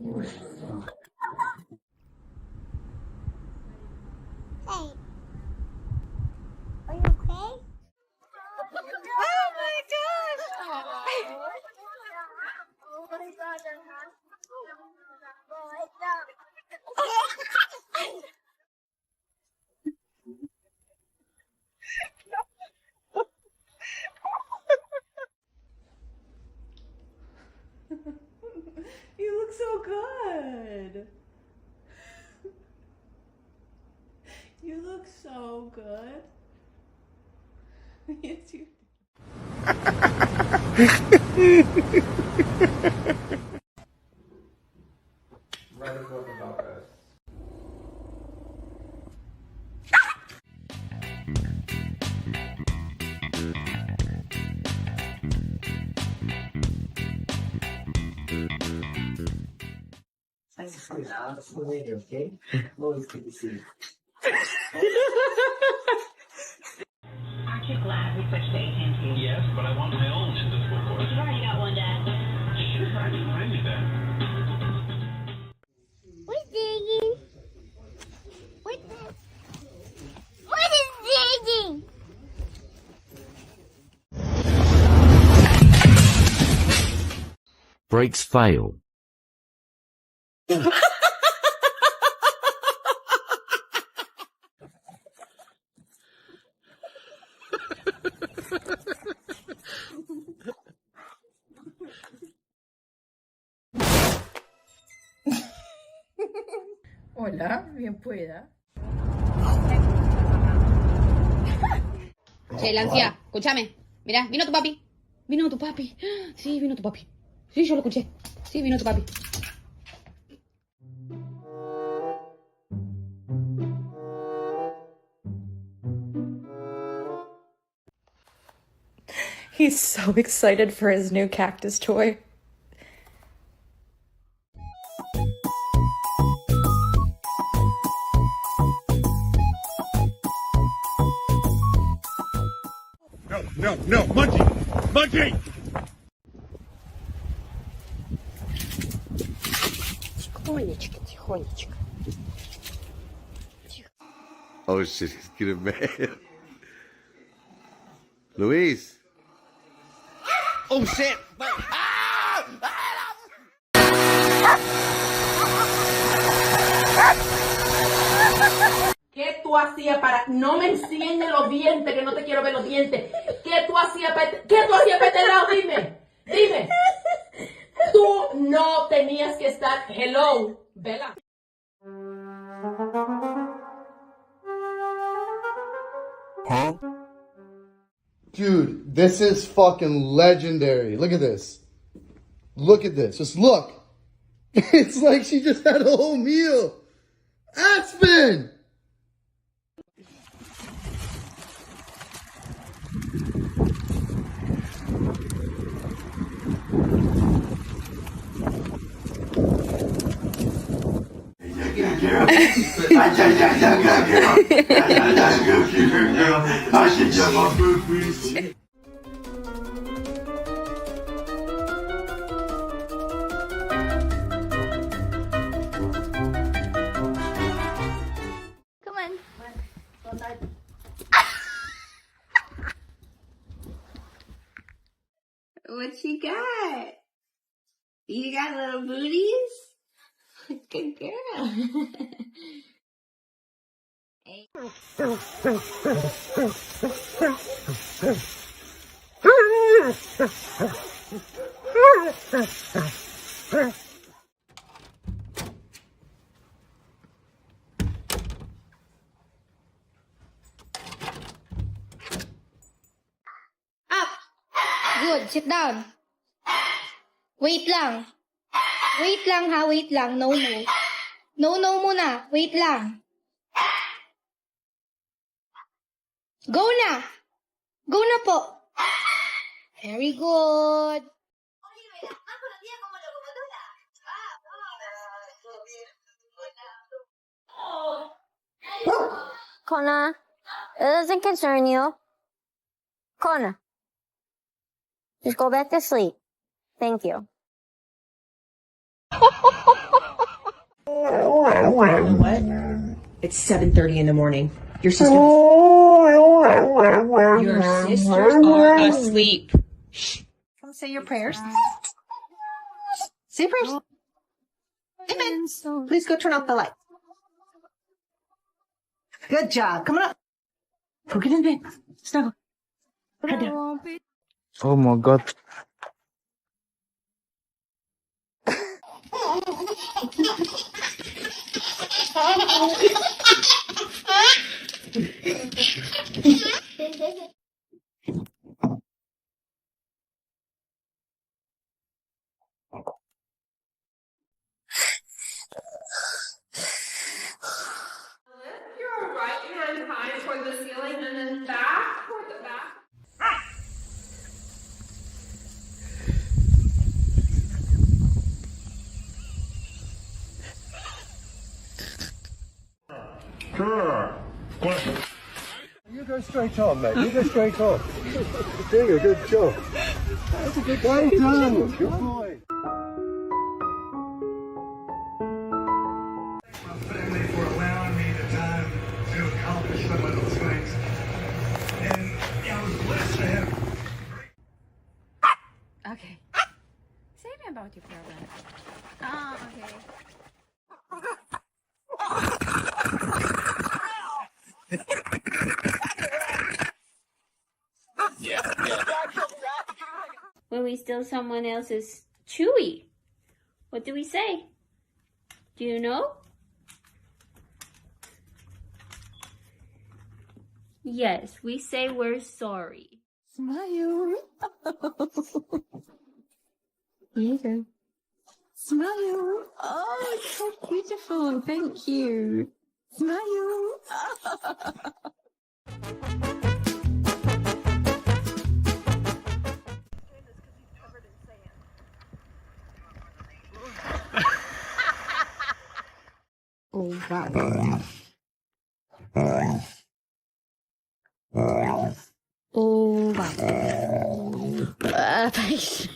Hey, are you okay? Oh my gosh! You look so good. You look so good. Yes, you Write a book about us. Thanks for now. See you later, okay? Always good to see you. Aren't you glad we switched to AT&T? Yes, but I want my own invisible cord. You've already got one, Dad. Sure, I can find you that. What's digging? What is digging? Brakes fail. Hola, bien pueda. Che, Lancia, escúchame. Mirá, vino tu papi. Vino tu papi. Sí, vino tu papi. Sí, yo lo escuché. Sí, vino tu papi. He's so excited for his new cactus toy. No, monkey! Monkey! Тихонечко, тихонечко. Oh shit, he's getting mad. Luis. Oh shit! ¿Qué tú hacías para... No me enseñes los dientes, que no te quiero ver los dientes. ¿Qué tú hacías para este lado? Dime. Dime. Tú no tenías que estar... Hello, Bella. Huh? Dude, this is fucking legendary. Look at this. Look at this. Just look. It's like she just had a whole meal. Aspen! Come on. What you got? You got little booties? Good girl. Hey. Up. Good. Sit down. Wait lang. Wait lang ha. Wait lang. No. No muna. Wait lang. Go na. Go na po. Very good. Kona, it doesn't concern you. Kona, just go back to sleep. Thank you. What? It's 7:30 in the morning. Your sisters are asleep. Shh. Come say your prayers. Say prayers. Amen. Please go turn off the light. Good job. Come on up. Go get in bed. Snuggle. Head down. Oh my god. Lift your right hand high toward the ceiling and then back toward the back. You go straight on, mate. You go straight on. Doing a good job. That's a good job. Well done. Good boy. My family for allowing me the time to accomplish some of those things. And I was blessed to have. Okay. Say me about your problem. Okay. When we steal someone else's chewy, what do we say? Do you know? Yes, we say we're sorry. Smile. Here you go. Smile. Oh, it's so beautiful. Thank you. Smile. Oh, wow. Oh, wow. Thanks.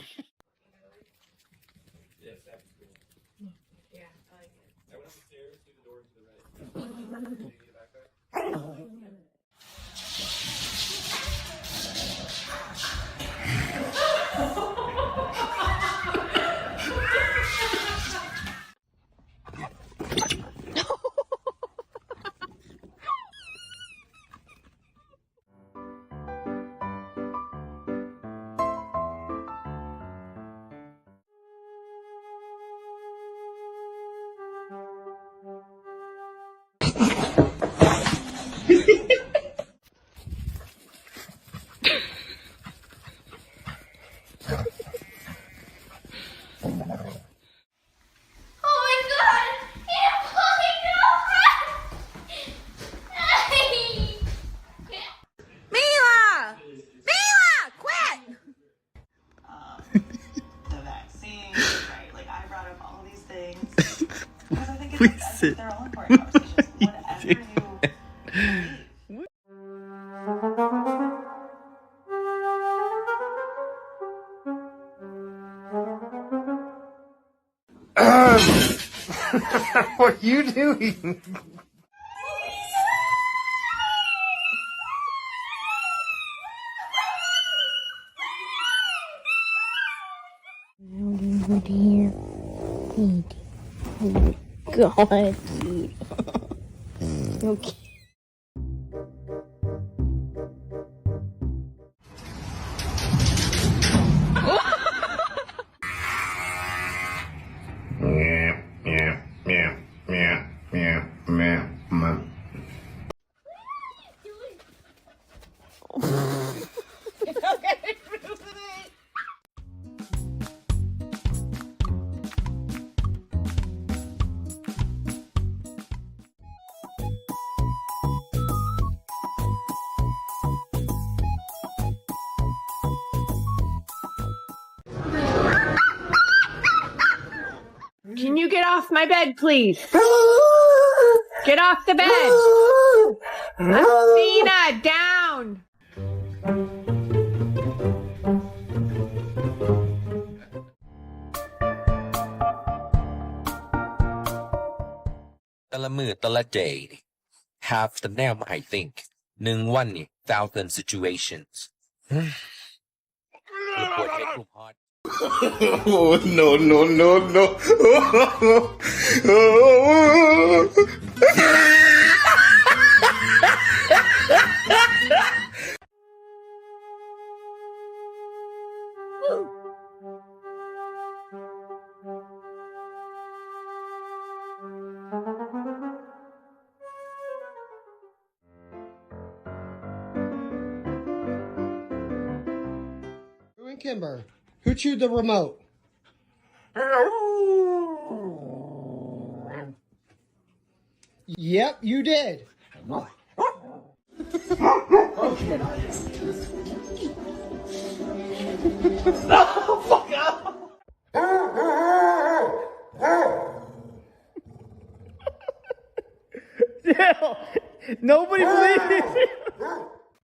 The vaccine, right? Like I brought up all these things because I think they're all important conversations. Whatever you What are you doing? Oh dear. Oh God. Okay. Can you get off my bed, please? Get off the bed. Athena, down. แต่ละมือแต่ละ day have แต่แนวมาให้ think 1 วันนี่ thousand situations ปวดเฮดกลุ่มฮอต Oh, no, no, no, no. Who and Kimber? Who chewed the remote? Yep, you did. Nobody believes it.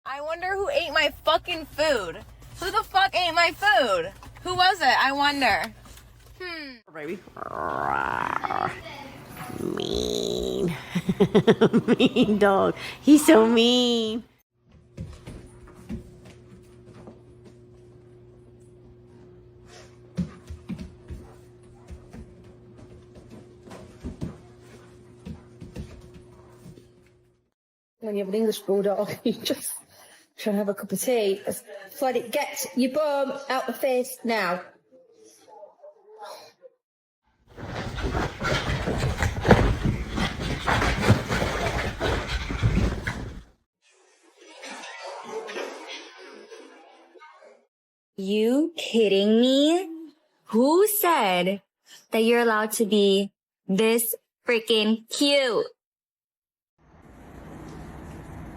I wonder who ate my fucking food. Who the fuck ate my food? Who was it? I wonder. Baby. Mean. Mean dog. He's so mean. When you have an English bulldog, you just try to have a cup of tea. Flood it. Get your bum out the face now. You kidding me? Who said that you're allowed to be this freaking cute?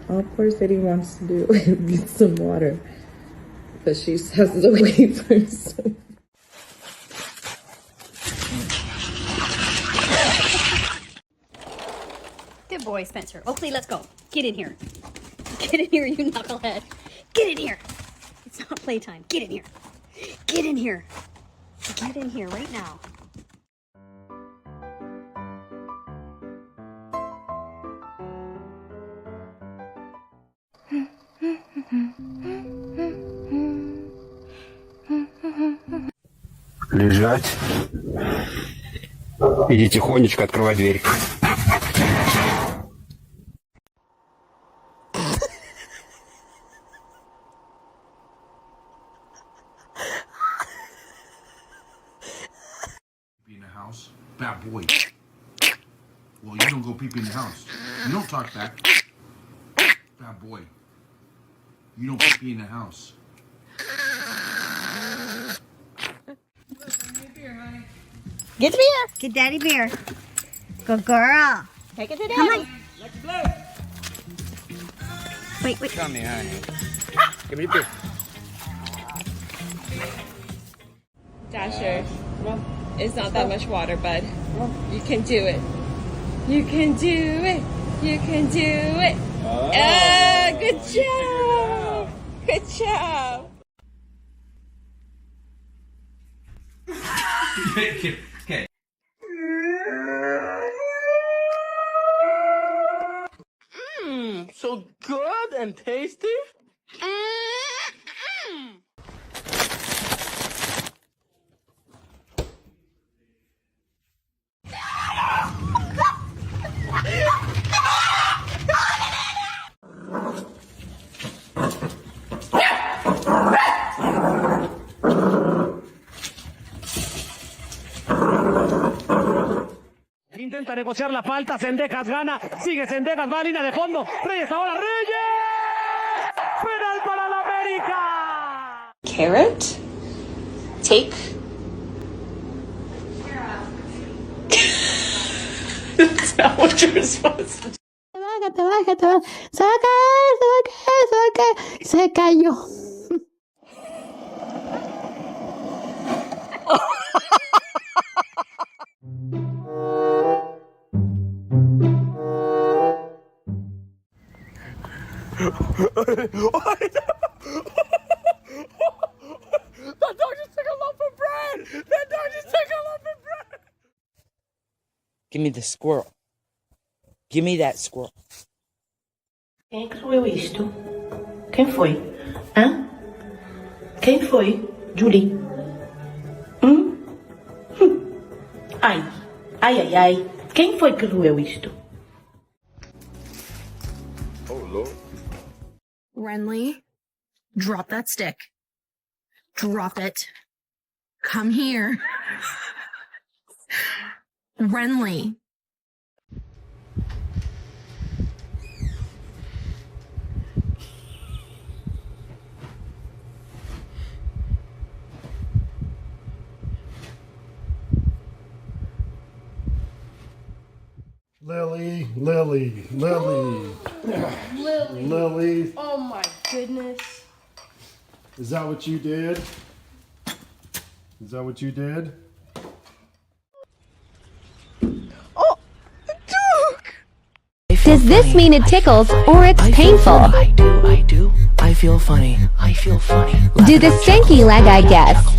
All poor City wants to do is get some water, but she has to wait for some. Good boy, Spencer. Oakley, let's go. Get in here. Get in here, you knucklehead. Get in here. It's not playtime. Get in here. Get in here. Get in here right now. Лежать. Иди тихонечко, открывай дверь. In the house. Bad boy. Well, you don't go pee in the house. You don't talk back. Bad boy. You don't pee in the house. Get the beer. Get Daddy beer. Good girl. Take it to Daddy. Come on. Let's play. Wait. Come here, honey. Give me the beer. Dasher, it's not that much water, bud. You can do it. You can do it. You can do it. Good job. Good job. Okay. So good and tasty. Intenta negociar la falta, Sendejas gana, sigue Sendejas, va a línea de fondo, Reyes ahora, Reyes, penal para la América. Carrot? Take? That's not what you're supposed to do. Se cayó. That dog just took a loaf of bread! That dog just took a loaf of bread! Give me the squirrel. Give me that squirrel. Quem criou isto? Quem foi? Hã? Quem foi? Julie? Ai, ai, ai, ai. Quem foi que doeu isto? Oh, Lord. Renly, drop that stick. Drop it. Come here. Renly. Lily, Lily, Lily. Lily. Lily. Oh my goodness. Is that what you did? Is that what you did? Oh, dog! Does this mean it tickles or it's painful? I do. I feel funny. Do the stanky leg, I guess.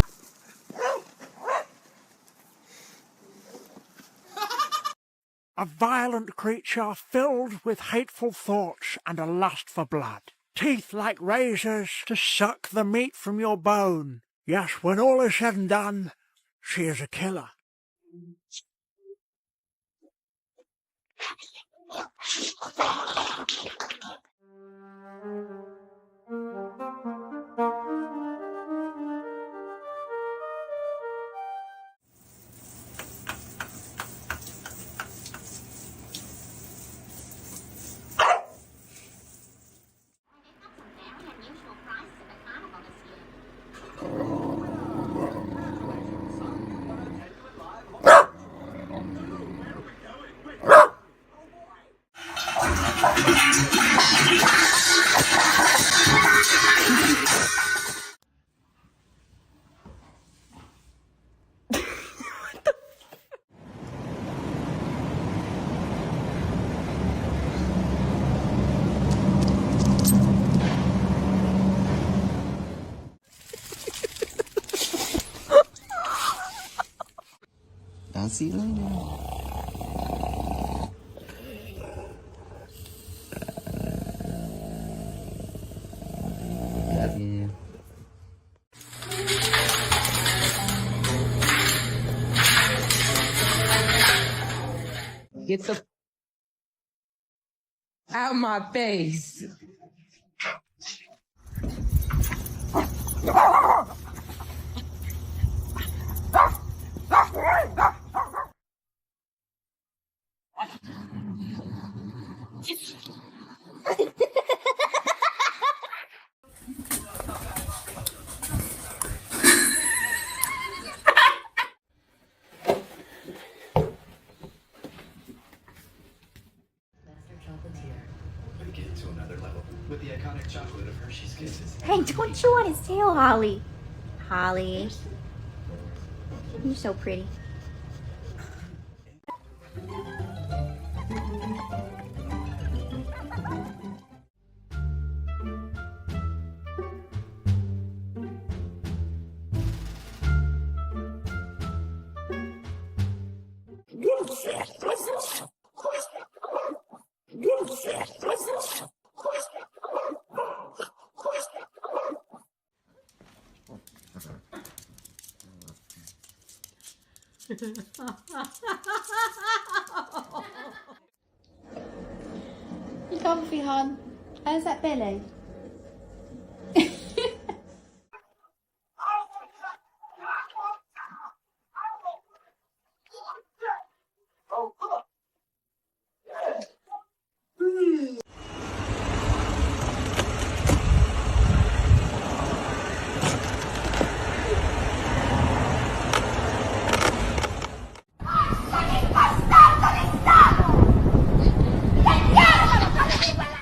A violent creature filled with hateful thoughts and a lust for blood. Teeth like razors to suck the meat from your bone. Yes, when all is said and done, she is a killer. I'll see you later. Love you. Get the out of my face. To another level with the iconic chocolate of Hershey's Kisses. Hey, don't chew on his tail, Holly. Holly. You're so pretty. You comfy, hon? How's that belly?